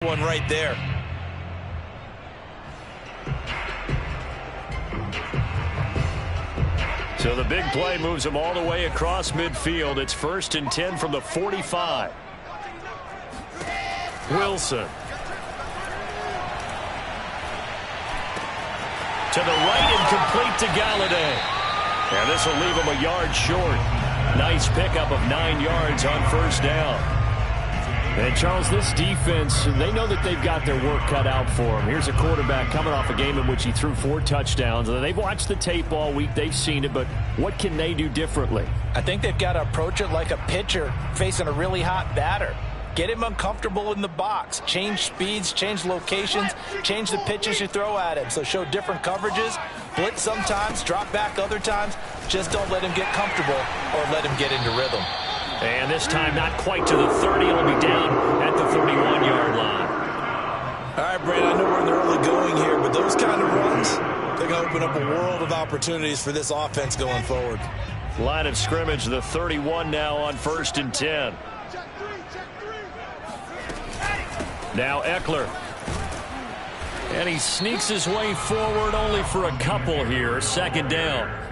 One right there. So the big play moves them all the way across midfield. It's 1st and 10 from the 45. Wilson. To the right and complete to Galladay. And this will leave him a yard short. Nice pickup of 9 yards on 1st down. And, Charles, this defense, they know that they've got their work cut out for them. Here's a quarterback coming off a game in which he threw 4 touchdowns. And they've watched the tape all week. They've seen it. But what can they do differently? I think they've got to approach it like a pitcher facing a really hot batter. Get him uncomfortable in the box. Change speeds, change locations, change the pitches you throw at him. So show different coverages. Blitz sometimes, drop back other times. Just don't let him get comfortable or let him get into rhythm. And this time not quite to the 30. It'll be down at the 31-yard line. All right, Brandon, I know we're in the early going here, but those kind of runs, they're going to open up a world of opportunities for this offense going forward. Line of scrimmage, the 31 now on 1st and 10. Now Eckler. And he sneaks his way forward only for a couple here. 2nd down.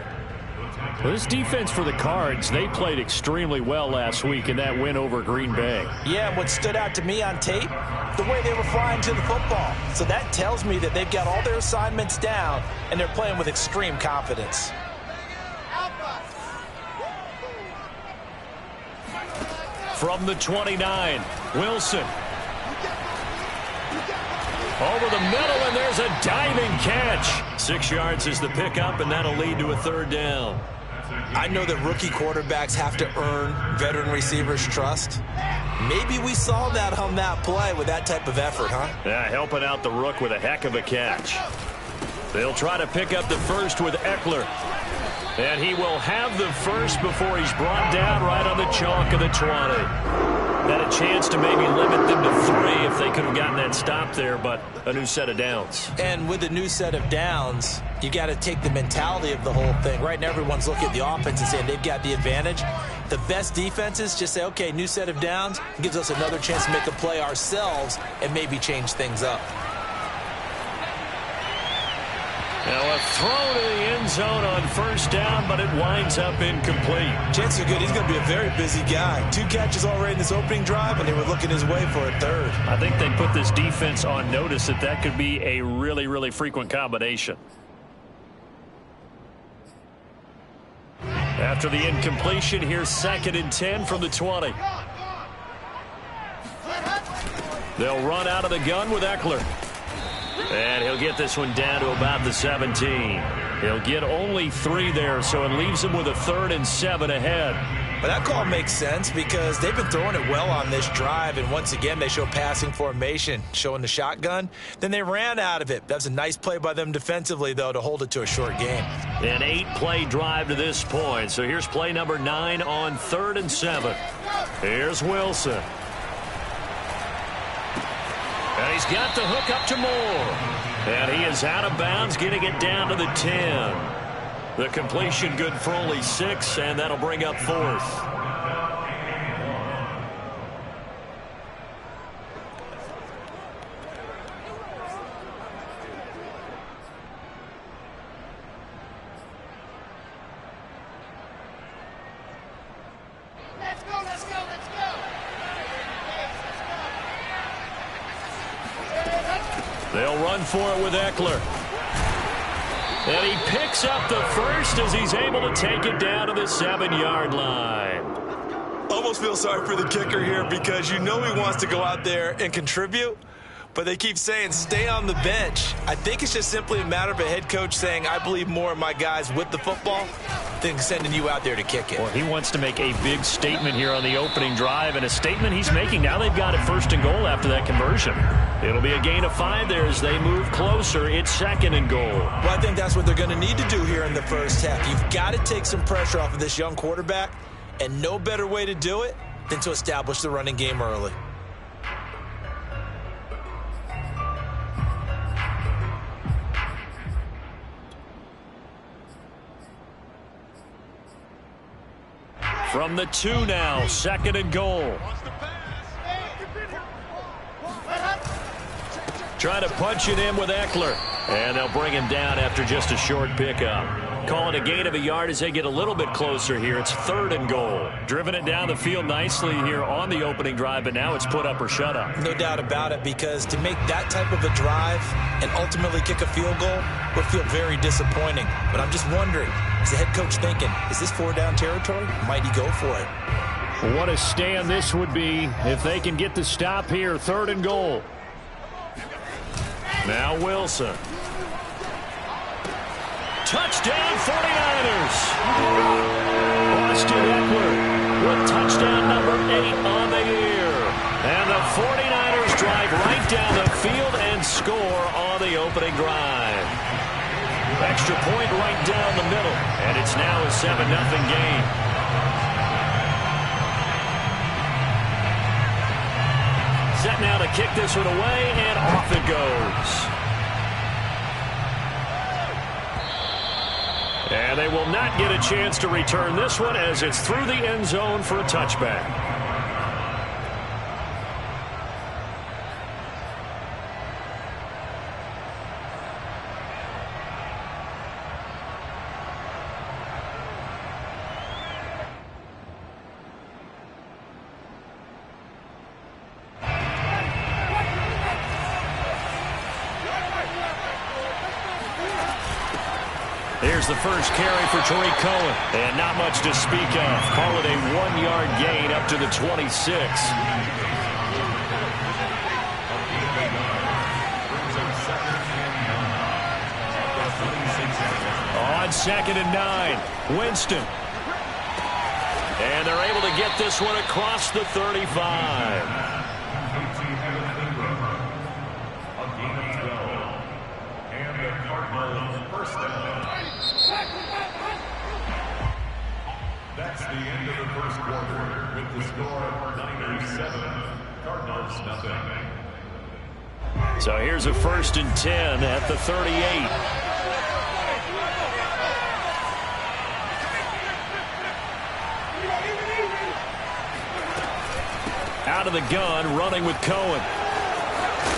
Well, this defense for the Cards, they played extremely well last week in that win over Green Bay. Yeah, what stood out to me on tape, the way they were flying to the football. So that tells me that they've got all their assignments down, and they're playing with extreme confidence. From the 29, Wilson. Over the middle, and there's a diving catch. 6 yards is the pickup, and that'll lead to a 3rd down. I know that rookie quarterbacks have to earn veteran receivers' trust. Maybe we saw that on that play with that type of effort, huh? Yeah, helping out the rook with a heck of a catch. They'll try to pick up the first with Eckler. And he will have the first before he's brought down right on the chalk of the 20. Had a chance to maybe limit them to 3 if they could have gotten that stop there, but a new set of downs. And with a new set of downs, you got to take the mentality of the whole thing. Right now, everyone's looking at the offense and saying they've got the advantage. The best defenses just say, okay, new set of downs, gives us another chance to make a play ourselves and maybe change things up. Now a throw to the end zone on 1st down, but it winds up incomplete. Chances are good. He's going to be a very busy guy. 2 catches already in this opening drive, and they were looking his way for a 3rd. I think they put this defense on notice that that could be a really, really frequent combination. After the incompletion, here's 2nd and 10 from the 20. They'll run out of the gun with Eckler. And he'll get this one down to about the 17. He'll get only 3 there, so it leaves him with a 3rd and 7 ahead. But that call makes sense because they've been throwing it well on this drive, and once again they show passing formation, showing the shotgun. Then they ran out of it. That's a nice play by them defensively, though, to hold it to a short game. An 8-play drive to this point. So here's play number 9 on 3rd and 7. Here's Wilson. And he's got the hook up to Moore. And he is out of bounds, getting it down to the 10. The completion good for only 6, and that'll bring up 4th. They'll run for it with Eckler. And he picks up the first as he's able to take it down to the 7-yard line. Almost feel sorry for the kicker here because you know he wants to go out there and contribute, but they keep saying stay on the bench. I think it's just simply a matter of a head coach saying I believe more in my guys with the football than sending you out there to kick it. Well, he wants to make a big statement here on the opening drive, and a statement he's making. Now they've got it 1st and goal after that conversion. It'll be a gain of 5 there as they move closer. It's 2nd and goal. Well, I think that's what they're going to need to do here in the first half. You've got to take some pressure off of this young quarterback, and no better way to do it than to establish the running game early. From the 2 now, 2nd and goal. Try to punch it in with Eckler. And they'll bring him down after just a short pickup. Call it a gain of a yard as they get a little bit closer here. It's 3rd and goal. Driven it down the field nicely here on the opening drive, but now it's put up or shut up. No doubt about it, because to make that type of a drive and ultimately kick a field goal would feel very disappointing. But I'm just wondering, is the head coach thinking, is this 4-down territory? Might he go for it? What a stand this would be if they can get the stop here. 3rd and goal. Now Wilson. Touchdown 49ers. Austin Eckler with touchdown number 8 on the year. And the 49ers drive right down the field and score on the opening drive. Extra point right down the middle. And it's now a 7-0 game. Set now to kick this one away, and off it goes. And they will not get a chance to return this one as it's through the end zone for a touchback. Here's the first carry for Tariq Cohen. And not much to speak of. Call it a 1-yard gain up to the 26. On 2nd and 9, Winston. And they're able to get this one across the 35. That's the end of the first quarter with the score 9-7, Cardinals nothing. So here's a 1st and 10 at the 38. Out of the gun, running with Cohen.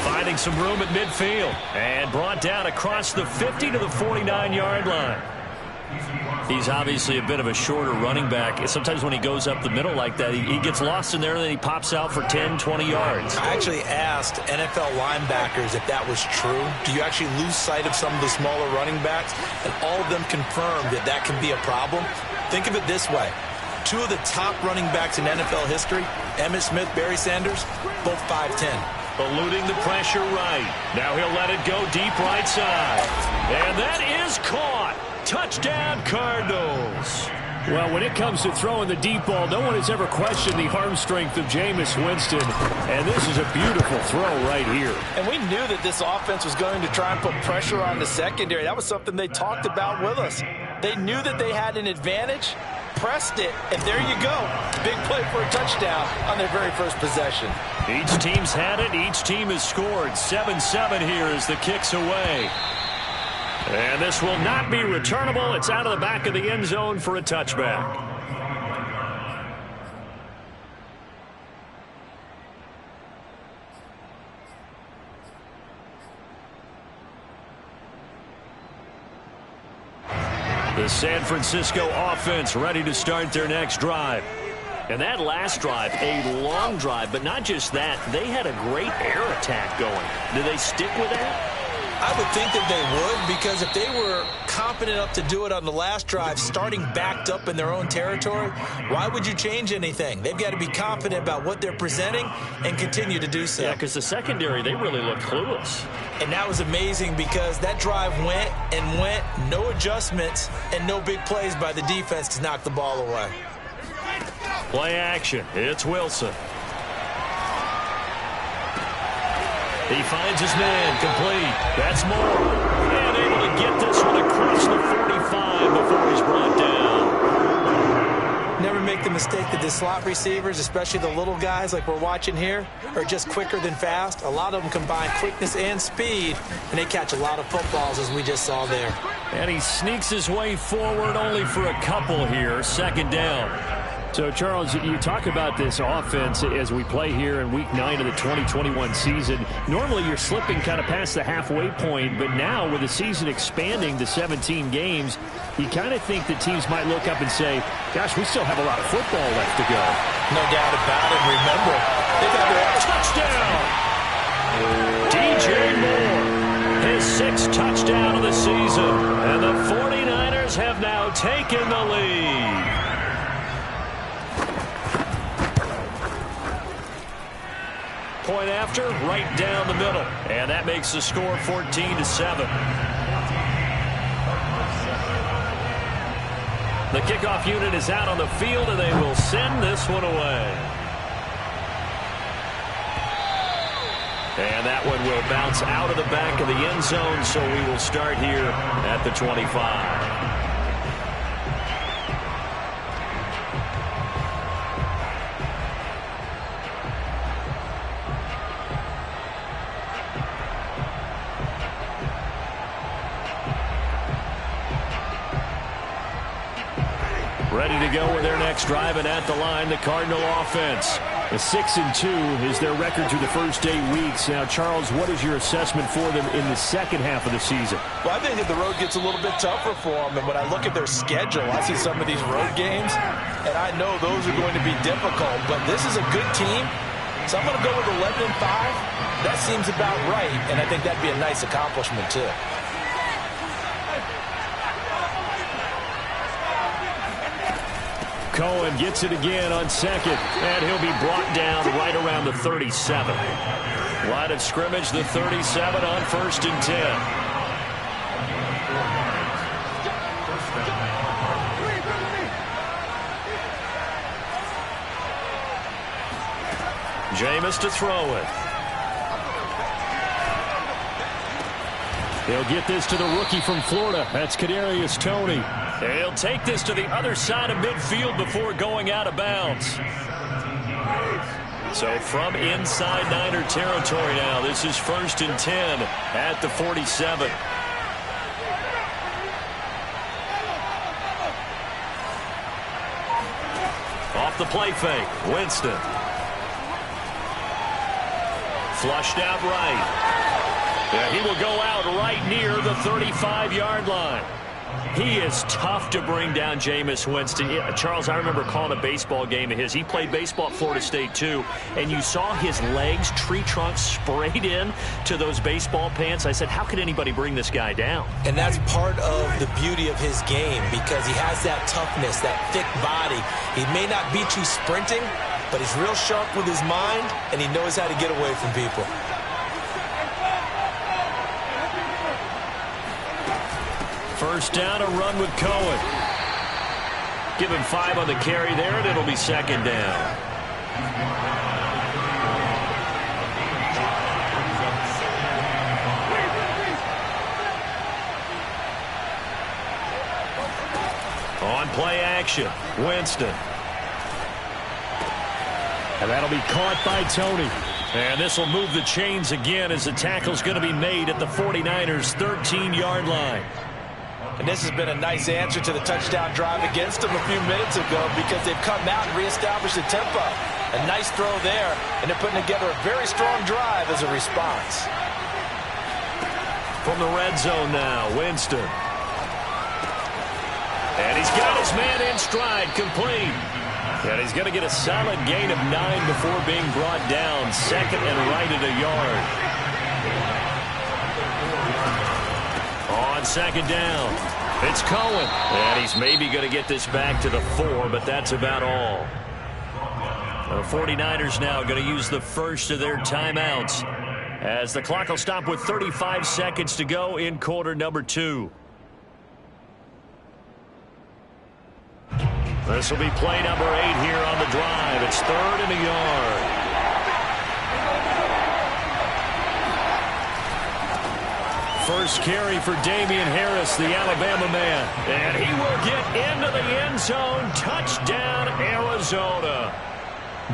Finding some room at midfield. And brought down across the 50 to the 49-yard line. He's obviously a bit of a shorter running back. Sometimes when he goes up the middle like that, he gets lost in there, and then he pops out for 10, 20 yards. I actually asked NFL linebackers if that was true. Do you actually lose sight of some of the smaller running backs? And all of them confirmed that that can be a problem. Think of it this way. 2 of the top running backs in NFL history, Emmitt Smith, Barry Sanders, both 5'10". Eluding the pressure right. Now he'll let it go deep right side. And that is caught. Touchdown, Cardinals. Well, when it comes to throwing the deep ball, no one has ever questioned the arm strength of Jameis Winston. And this is a beautiful throw right here. And we knew that this offense was going to try and put pressure on the secondary. That was something they talked about with us. They knew that they had an advantage, pressed it, and there you go. Big play for a touchdown on their very first possession. Each team's had it. Each team has scored. 7-7 here as the kick's away. And this will not be returnable. It's out of the back of the end zone for a touchback. The San Francisco offense ready to start their next drive. And that last drive, a long drive, but not just that. They had a great air attack going. Do they stick with that? I would think that they would, because if they were confident enough to do it on the last drive, starting backed up in their own territory, why would you change anything? They've got to be confident about what they're presenting and continue to do so. Yeah, because the secondary, they really looked clueless. And that was amazing because that drive went and went, no adjustments and no big plays by the defense to knock the ball away. Play action. It's Wilson. He finds his man complete. That's Moore. And able to get this one across the 45 before he's brought down. Never make the mistake that the slot receivers, especially the little guys like we're watching here, are just quicker than fast. A lot of them combine quickness and speed, and they catch a lot of footballs, as we just saw there. And he sneaks his way forward only for a couple here. 2nd down. So, Charles, you talk about this offense as we play here in Week 9 of the 2021 season. Normally, you're slipping kind of past the halfway point, but now with the season expanding to 17 games, you kind of think that teams might look up and say, gosh, we still have a lot of football left to go. No doubt about it. Remember, they've got their touchdown! DJ Moore, his 6th touchdown of the season, and the 49ers have now taken the lead. Point after, right down the middle. And that makes the score 14-7. The kickoff unit is out on the field, and they will send this one away. And that one will bounce out of the back of the end zone, so we will start here at the 25. Ready to go with their next drive, and at the line, the Cardinal offense. A 6-2 is their record through the first 8 weeks. Now, Charles, what is your assessment for them in the second half of the season? Well, I think that the road gets a little bit tougher for them. And when I look at their schedule, I see some of these road games, and I know those are going to be difficult. But this is a good team, so I'm going to go with 11-5. That seems about right, and I think that'd be a nice accomplishment, too. Cohen gets it again on second, and he'll be brought down right around the 37. Line of scrimmage, the 37 on 1st and 10. Jameis to throw it. They'll get this to the rookie from Florida. That's Kadarius Toney. He'll take this to the other side of midfield before going out of bounds. So from inside Niner territory now, this is 1st and 10 at the 47. Off the play fake, Winston. Flushed out right. Yeah, he will go out right near the 35-yard line. He is tough to bring down, Jameis Winston. Yeah, Charles, I remember calling a baseball game of his. He played baseball at Florida State, too, and you saw his legs, tree trunks sprayed in to those baseball pants. I said, how could anybody bring this guy down? And that's part of the beauty of his game because he has that toughness, that thick body. He may not beat you sprinting, but he's real sharp with his mind, and he knows how to get away from people. First down, a run with Cohen. Give him 5 on the carry there, and it'll be 2nd down. On play action, Winston. And that'll be caught by Toney. And this will move the chains again as the tackle's going to be made at the 49ers' 13-yard line. And this has been a nice answer to the touchdown drive against them a few minutes ago because they've come out and reestablished the tempo. A nice throw there, and they're putting together a very strong drive as a response. From the red zone now, Winston. And he's got his man in stride, complete. And he's going to get a solid gain of 9 before being brought down. 2nd and right at a yard. On 2nd down, it's Cohen. And he's maybe going to get this back to the 4, but that's about all. The 49ers now going to use the first of their timeouts as the clock will stop with 35 seconds to go in quarter number 2. This will be play number 8 here on the drive. It's 3rd and a yard. First carry for Damian Harris, the Alabama man. And he will get into the end zone. Touchdown, Arizona.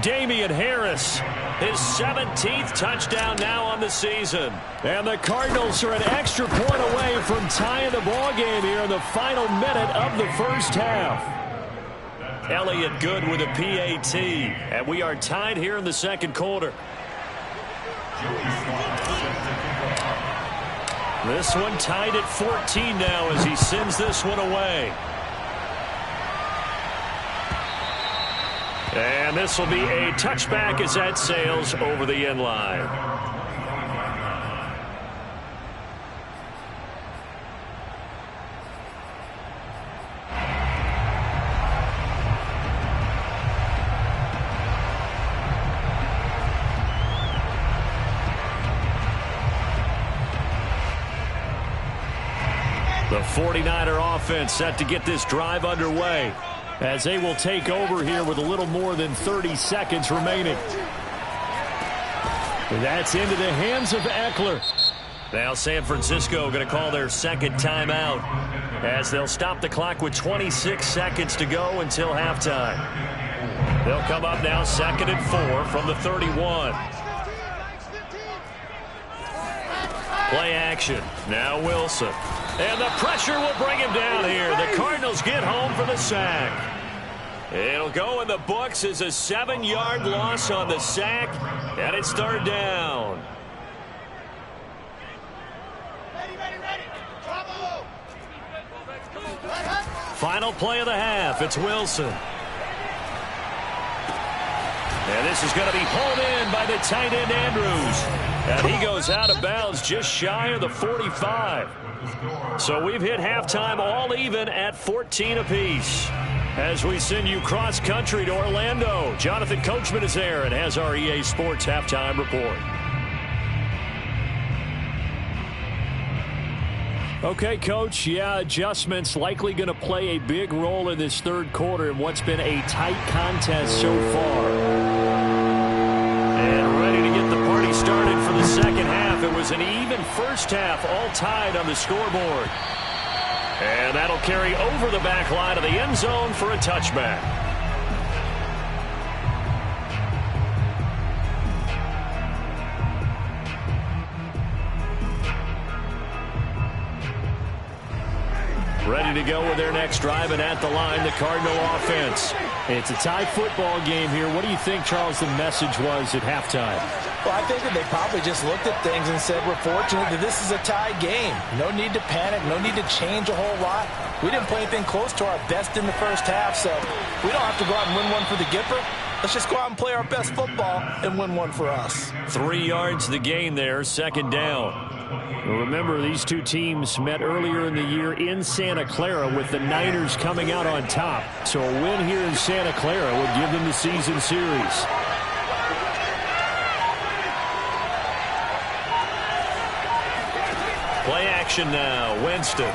Damian Harris, his 17th touchdown now on the season. And the Cardinals are an extra point away from tying the ball game here in the final minute of the first half. Elliott good with a PAT. And we are tied here in the second quarter. This one tied at 14 now as he sends this one away. And this will be a touchback as that sails over the end line. The 49er offense set to get this drive underway, as they will take over here with a little more than 30 seconds remaining. And that's into the hands of Eckler. Now San Francisco going to call their second timeout, as they'll stop the clock with 26 seconds to go until halftime. They'll come up now 2nd and 4 from the 31. Play action. Now Wilson. And the pressure will bring him down here. The Cardinals get home for the sack. It'll go in the books as a 7-yard loss on the sack, and it's 3rd down. Final play of the half. It's Wilson. And this is going to be pulled in by the tight end Andrews. And he goes out of bounds just shy of the 45. So we've hit halftime all even at 14 apiece. As we send you cross-country to Orlando, Jonathan Coachman is there and has our EA Sports halftime report. Okay, Coach, yeah, adjustments likely going to play a big role in this third quarter in what's been a tight contest so far. And ready to get the party started for the second half. It was an even first half, all tied on the scoreboard. And that'll carry over the back line of the end zone for a touchback. Ready to go with their next drive, and at the line, the Cardinal offense. It's a tie football game here. What do you think, Charles, the message was at halftime? Well, I think that they probably just looked at things and said, we're fortunate that this is a tie game. No need to panic, no need to change a whole lot. We didn't play anything close to our best in the first half, so we don't have to go out and win one for the Gipper. Let's just go out and play our best football and win one for us. 3 yards to the gain there, 2nd down. Well, remember, these two teams met earlier in the year in Santa Clara with the Niners coming out on top. So a win here in Santa Clara would give them the season series. Play action now. Winston.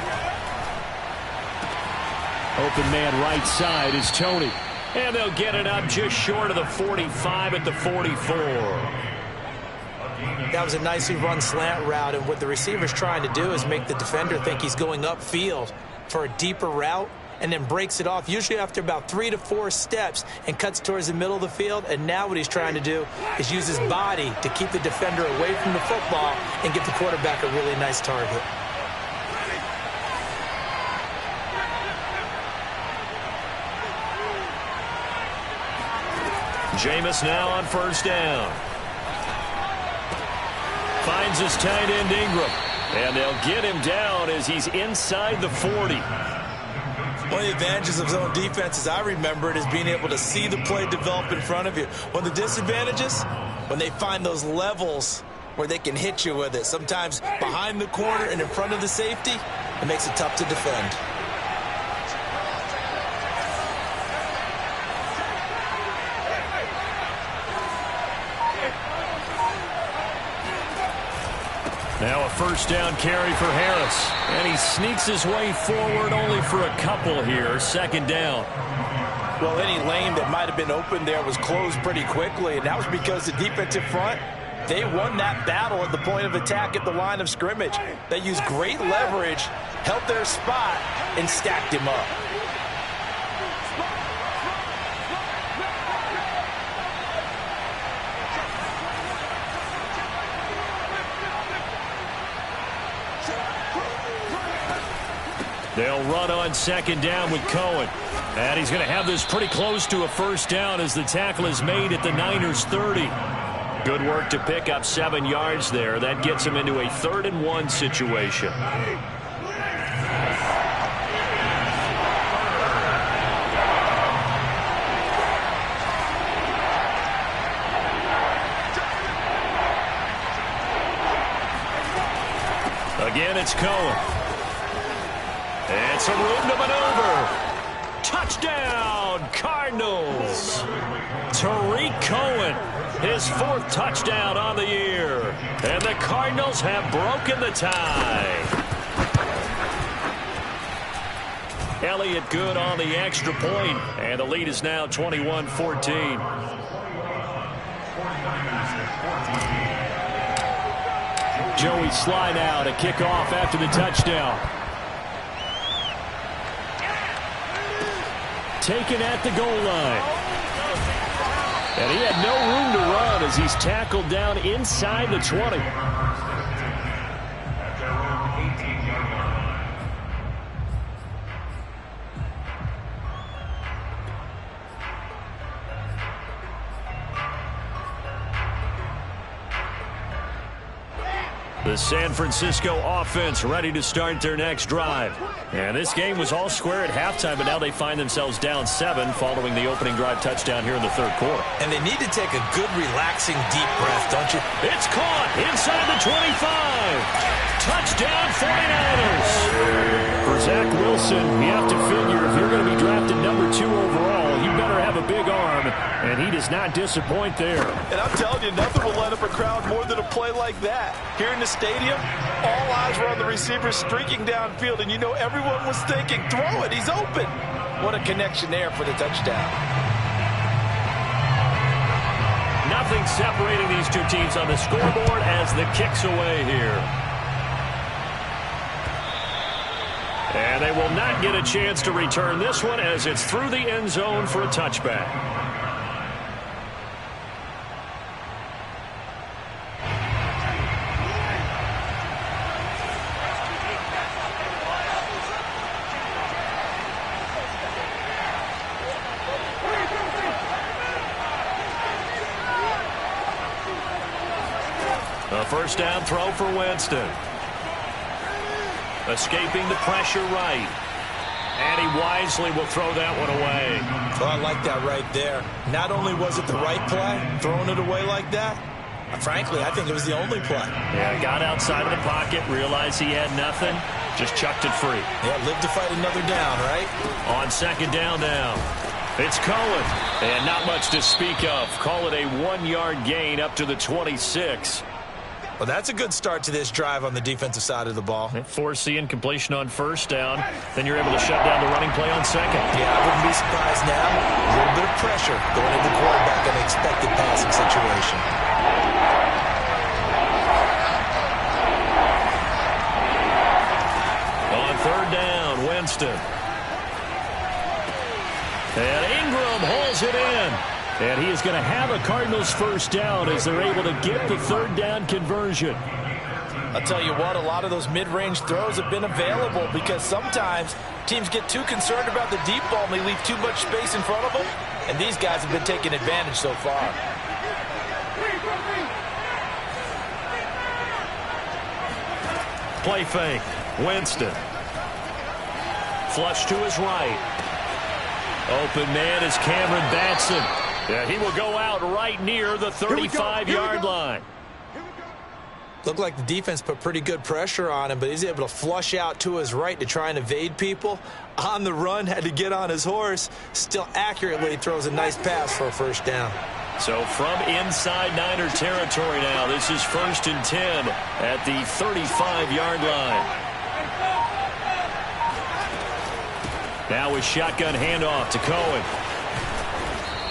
Open man right side is Tony. And they'll get it up just short of the 45 at the 44. That was a nicely run slant route, and what the receiver's trying to do is make the defender think he's going upfield for a deeper route, and then breaks it off, usually after about 3 to 4 steps, and cuts towards the middle of the field. And now what he's trying to do is use his body to keep the defender away from the football and give the quarterback a really nice target. Jameis now on 1st down. Finds his tight end Ingram. And they'll get him down as he's inside the 40. One of the advantages of zone defense, as I remember it, is being able to see the play develop in front of you. One of the disadvantages, when they find those levels where they can hit you with it. Sometimes behind the corner and in front of the safety, it makes it tough to defend. Now a 1st down carry for Harris. And he sneaks his way forward only for a couple here. 2nd down. Well, any lane that might have been open there was closed pretty quickly, and that was because the defensive front, they won that battle at the point of attack at the line of scrimmage. They used great leverage, held their spot, and stacked him up. They'll run on second down with Cohen. And he's going to have this pretty close to a first down as the tackle is made at the Niners' 30. Good work to pick up 7 yards there. That gets him into a 3rd-and-1 situation. Again, it's Cohen. It's a room to maneuver. Touchdown, Cardinals. Tariq Cohen, his 4th touchdown on the year. And the Cardinals have broken the tie. Elliott good on the extra point, and the lead is now 21-14. Joey slide out, a kickoff after the touchdown. Taken at the goal line. And he had no room to run as he's tackled down inside the 20. The San Francisco offense ready to start their next drive. And this game was all square at halftime, but now they find themselves down 7 following the opening drive touchdown here in the 3rd quarter. And they need to take a good, relaxing, deep breath, don't you? It's caught inside the 25. Touchdown 49ers. For Zach Wilson, you have to figure if you're going to be drafted number 2 overall, you better have a big arm, and he does not disappoint there. And I'm telling you, nothing will light up a crowd more than a play like that. Here in the stadium, all eyes were on the receiver streaking downfield, and you know everyone was thinking, throw it, he's open. What a connection there for the touchdown. Nothing separating these two teams on the scoreboard as the kick's away here. And they will not get a chance to return this one as it's through the end zone for a touchback. A first down throw for Winston. Escaping the pressure right. And he wisely will throw that one away. Oh, I like that right there. Not only was it the right play, throwing it away like that, frankly, I think it was the only play. Yeah, got outside of the pocket, realized he had nothing, just chucked it free. Yeah, live to fight another down, right? On second down now. It's Cohen. And not much to speak of. Call it a 1-yard gain up to the 26. Well, that's a good start to this drive on the defensive side of the ball. Force the incompletion on first down. Then you're able to shut down the running play on second. Yeah, I wouldn't be surprised now. A little bit of pressure going into the quarterback in an expected passing situation. On third down, Winston. And Ingram holds it in. And he is going to have a Cardinals first down as they're able to get the third down conversion. I'll tell you what, a lot of those mid-range throws have been available because sometimes teams get too concerned about the deep ball and they leave too much space in front of them. And these guys have been taking advantage so far. Play fake. Winston. Flush to his right. Open man is Cameron Batson. Yeah, he will go out right near the 35-yard line. Looked like the defense put pretty good pressure on him, but he's able to flush out to his right to try and evade people. On the run, had to get on his horse. Still accurately throws a nice pass for a first down. So from inside Niner territory now, this is 1st and 10 at the 35-yard line. Now a shotgun handoff to Cohen.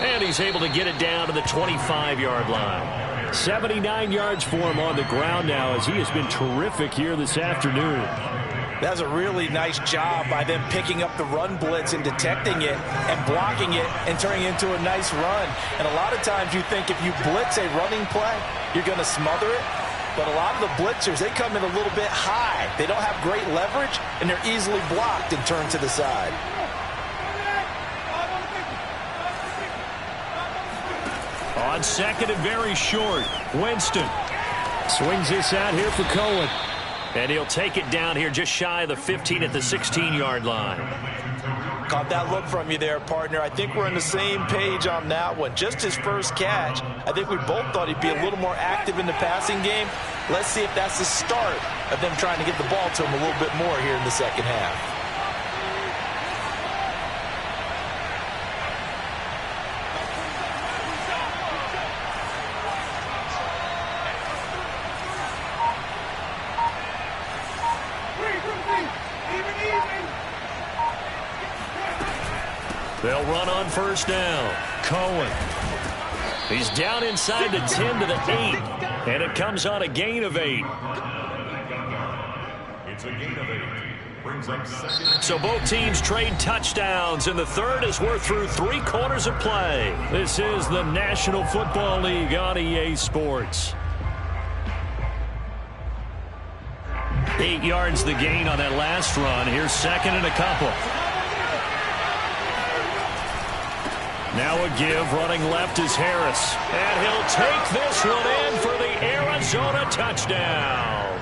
And he's able to get it down to the 25-yard line. 79 yards for him on the ground now as he has been terrific here this afternoon. That's a really nice job by them picking up the run blitz and detecting it and blocking it and turning it into a nice run. And a lot of times you think if you blitz a running play, you're going to smother it. but a lot of the blitzers, they come in a little bit high. They don't have great leverage, and they're easily blocked and turned to the side. On second and very short, Winston swings this out here for Cohen. And he'll take it down here just shy of the 15 at the 16-yard line. Caught that look from you there, partner. I think we're on the same page on that one. Just his first catch, I think we both thought he'd be a little more active in the passing game. Let's see if that's the start of them trying to get the ball to him a little bit more here in the second half. They'll run on first down. Cohen. He's down inside the 10 to the 8. And it comes on a gain of 8. It's a gain of 8. Brings up second. So both teams trade touchdowns, and the third as we're through 3 quarters of play. This is the National Football League on EA Sports. 8 yards the gain on that last run. Here's second and a couple. Now a give, running left is Harris. And he'll take this one in for the Arizona touchdown.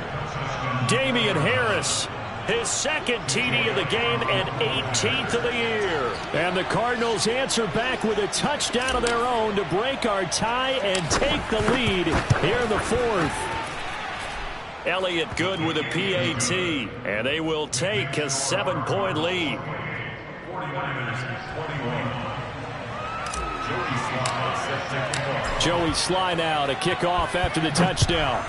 Damian Harris, his second TD of the game and 18th of the year. And the Cardinals answer back with a touchdown of their own to break our tie and take the lead here in the fourth. Elliott good with a PAT, and they will take a 7-point lead. 49ers 21. Joey Sly now to kick off after the touchdown.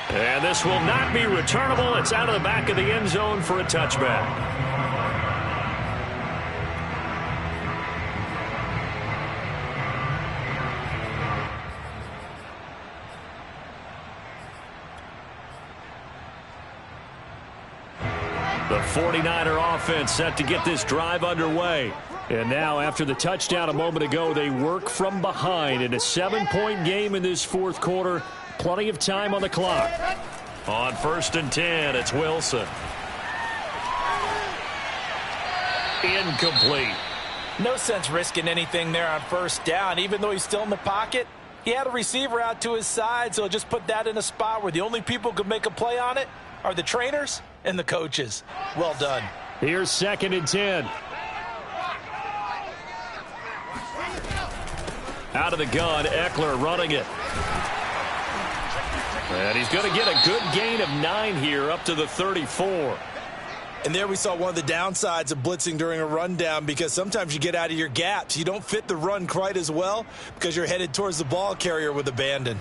And this will not be returnable. It's out of the back of the end zone for a touchback. The 49er offense set to get this drive underway. And now after the touchdown a moment ago, they work from behind in a 7-point game in this fourth quarter. Plenty of time on the clock. On first and 10, it's Wilson. Incomplete. No sense risking anything there on first down. Even though he's still in the pocket, he had a receiver out to his side, so just put that in a spot where the only people who could make a play on it are the trainers and the coaches. Well done. Here's second and 10. Out of the gun, Eckler running it. And he's going to get a good gain of 9 here up to the 34. And there we saw one of the downsides of blitzing during a rundown, because sometimes you get out of your gaps. You don't fit the run quite as well because you're headed towards the ball carrier with abandon.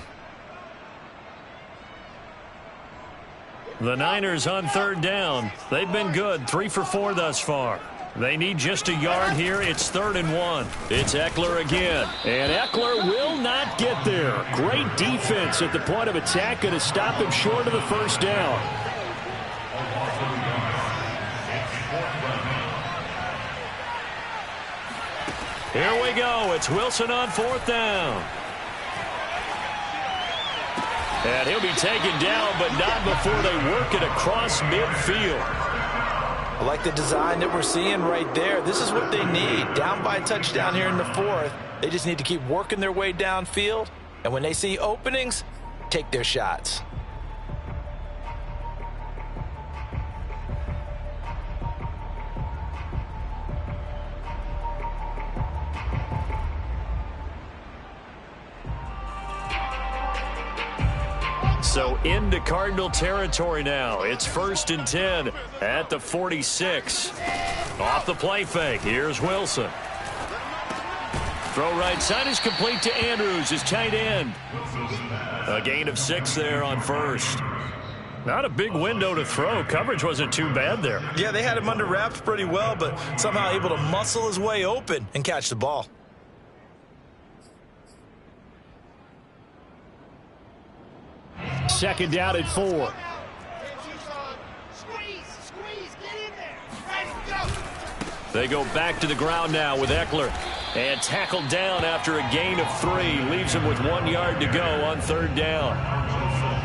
The Niners on third down. They've been good, 3 for 4 thus far. They need just a yard here. It's 3rd and 1. It's Eckler again. And Eckler will not get there. Great defense at the point of attack, going to stop him short of the first down. Here we go. It's Wilson on 4th down. And he'll be taken down, but not before they work it across midfield. I like the design that we're seeing right there. This is what they need. Down by a touchdown here in the 4th. They just need to keep working their way downfield. And when they see openings, take their shots. So into Cardinal territory now. It's 1st and 10 at the 46. Off the play fake. Here's Wilson. Throw right side is complete to Andrews, his tight end. A gain of 6 there on first. Not a big window to throw. Coverage wasn't too bad there. Yeah, they had him under wraps pretty well, but somehow able to muscle his way open and catch the ball. Second down at 4. They go back to the ground now with Eckler. And tackled down after a gain of 3. Leaves him with 1 yard to go on 3rd down.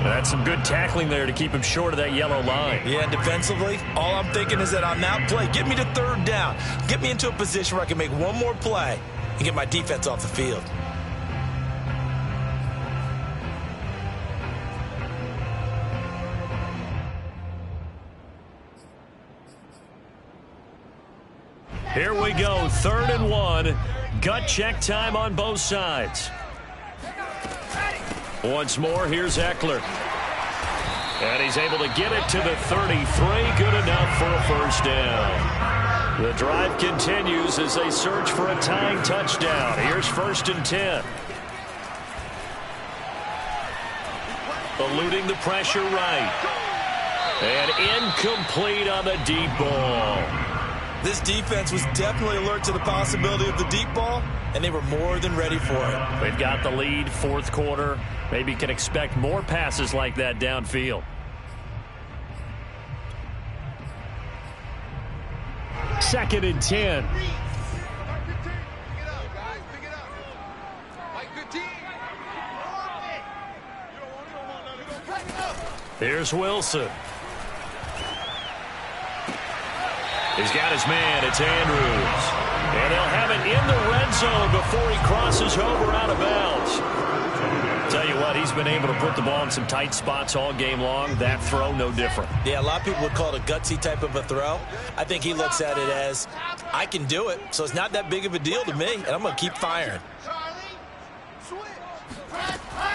That's some good tackling there to keep him short of that yellow line. Yeah, defensively, all I'm thinking is that on that play, get me to 3rd down. Get me into a position where I can make one more play and get my defense off the field. Here we go, 3rd and 1. Gut check time on both sides. Once more, here's Eckler. And he's able to get it to the 33. Good enough for a 1st down. The drive continues as they search for a tying touchdown. Here's 1st and 10. Eluding the pressure right. And incomplete on the deep ball. This defense was definitely alert to the possibility of the deep ball, and they were more than ready for it. They've got the lead, 4th quarter. Maybe can expect more passes like that downfield. Second and 10. Here's Wilson. He's got his man. It's Andrews. And they'll have it in the red zone before he crosses over out of bounds. Tell you what, he's been able to put the ball in some tight spots all game long. That throw, no different. Yeah, a lot of people would call it a gutsy type of a throw. I think he looks at it as, I can do it, so it's not that big of a deal to me, and I'm going to keep firing.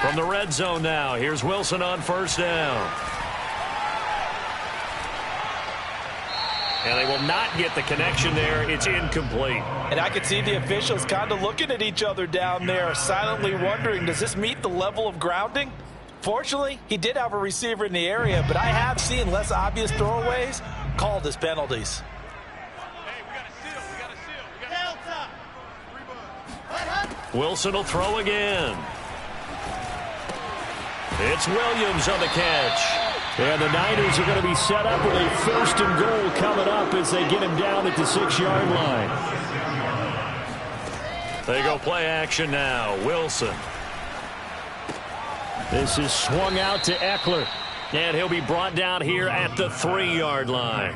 From the red zone now, here's Wilson on 1st down. And they will not get the connection there. It's incomplete. And I could see the officials kind of looking at each other down there, silently wondering, does this meet the level of grounding? Fortunately, he did have a receiver in the area, but I have seen less obvious throwaways called as penalties. Wilson will throw again. It's Williams on the catch. And the Niners are going to be set up with a 1st and goal coming up as they get him down at the 6-yard line. They go play action now. Wilson. This is swung out to Eckler. And he'll be brought down here at the 3-yard line.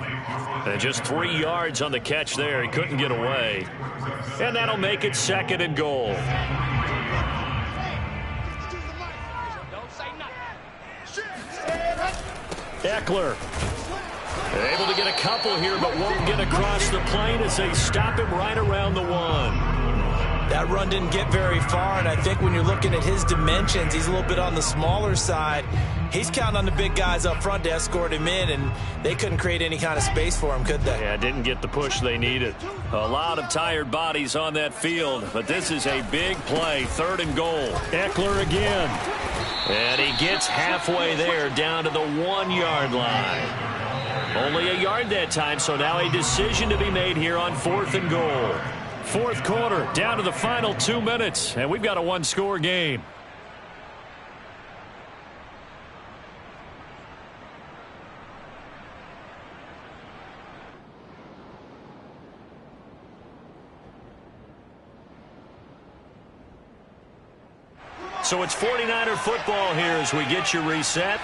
And just 3 yards on the catch there. He couldn't get away. And that'll make it 2nd and goal. Eckler able to get a couple here, but won't get across the plane as they stop him right around the 1. That run didn't get very far, and I think when you're looking at his dimensions, he's a little bit on the smaller side. He's counting on the big guys up front to escort him in, and they couldn't create any kind of space for him, could they? Yeah, didn't get the push they needed. A lot of tired bodies on that field, but this is a big play. 3rd and goal. Eckler again. And he gets halfway there, down to the 1-yard line. Only a yard that time, so now a decision to be made here on 4th and goal. 4th quarter, down to the final 2 minutes, and we've got a 1-score game. So it's 49er football here as we get you reset.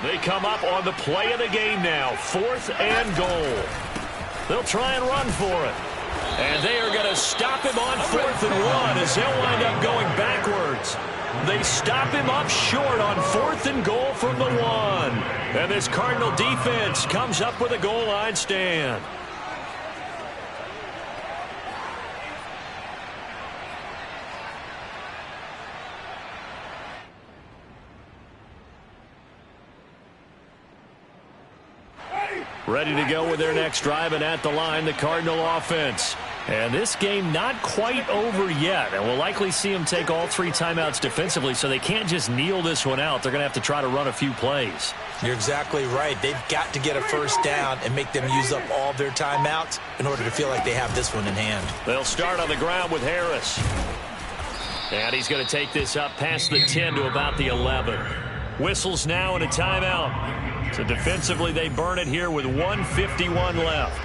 They come up on the play of the game now. 4th and goal. They'll try and run for it. And they are going to stop him on 4th and 1 as they'll wind up going backwards. They stop him up short on 4th and goal from the 1. And this Cardinal defense comes up with a goal line stand. Ready to go with their next drive, and at the line, the Cardinal offense. And this game not quite over yet, and we'll likely see them take all 3 timeouts defensively, so they can't just kneel this one out. They're going to have to try to run a few plays. You're exactly right. They've got to get a 1st down and make them use up all their timeouts in order to feel like they have this one in hand. They'll start on the ground with Harris. And he's going to take this up past the 10 to about the 11. Whistles now and a timeout. So defensively, they burn it here with 1:51 left.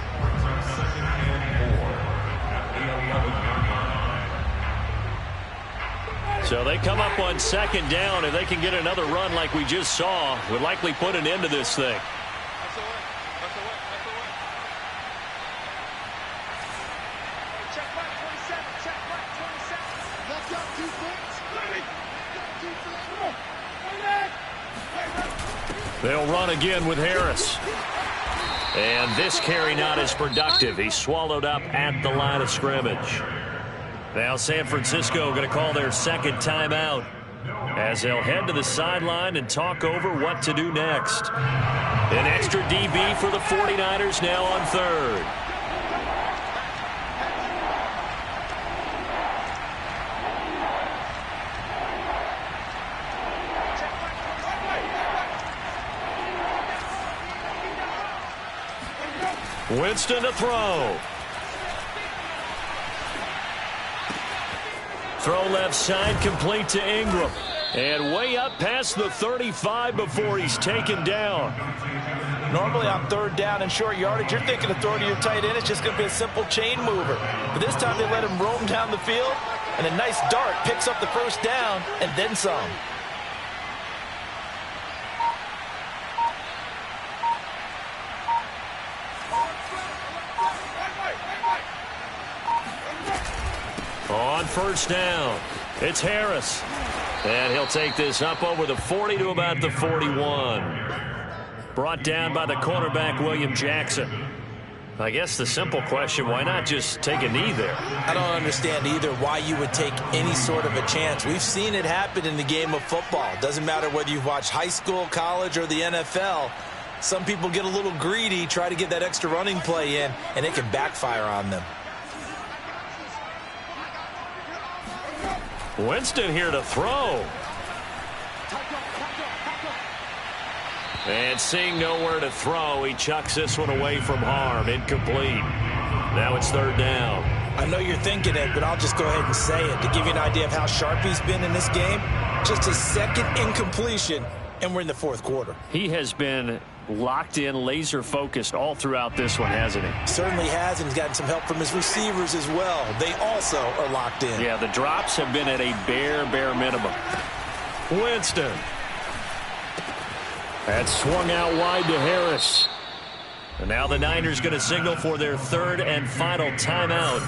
So they come up on second down. If they can get another run like we just saw, would likely put an end to this thing. They'll run again with Harris. And this carry not as productive. He's swallowed up at the line of scrimmage. Now San Francisco going to call their second timeout as they'll head to the sideline and talk over what to do next. An extra DB for the 49ers now on third. Winston to throw. Throw left side, complete to Ingram. And way up past the 35 before he's taken down. Normally on third down and short yardage, you're thinking of throwing to your tight end. It's just going to be a simple chain mover. But this time they let him roam down the field, and a nice dart picks up the first down and then some. On first down, it's Harris. And he'll take this up over the 40 to about the 41. Brought down by the cornerback, William Jackson. I guess the simple question, why not just take a knee there? I don't understand either why you would take any sort of a chance. We've seen it happen in the game of football. Doesn't matter whether you watch high school, college, or the NFL. Some people get a little greedy, try to get that extra running play in, and it can backfire on them. Winston here to throw. And seeing nowhere to throw, he chucks this one away from harm. Incomplete. Now it's third down. I know you're thinking it, but I'll just go ahead and say it. To give you an idea of how sharp he's been in this game, just his second incompletion, and we're in the fourth quarter. He has been locked in, laser focused all throughout this one, hasn't he? Certainly has, and he's gotten some help from his receivers as well. They also are locked in. Yeah, the drops have been at a bare minimum. Winston. That swung out wide to Harris. And now the Niners going to signal for their third and final timeout,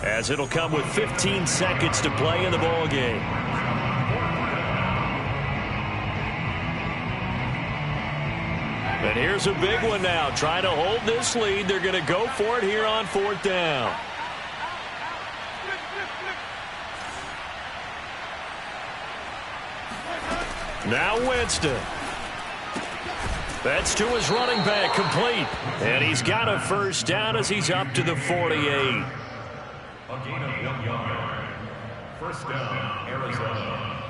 as it'll come with 15 seconds to play in the ball game. And here's a big one now. Trying to hold this lead. They're going to go for it here on fourth down. Now Winston. That's to his running back, complete. And he's got a first down as he's up to the 48. A gain of 1 yard. First down, Arizona.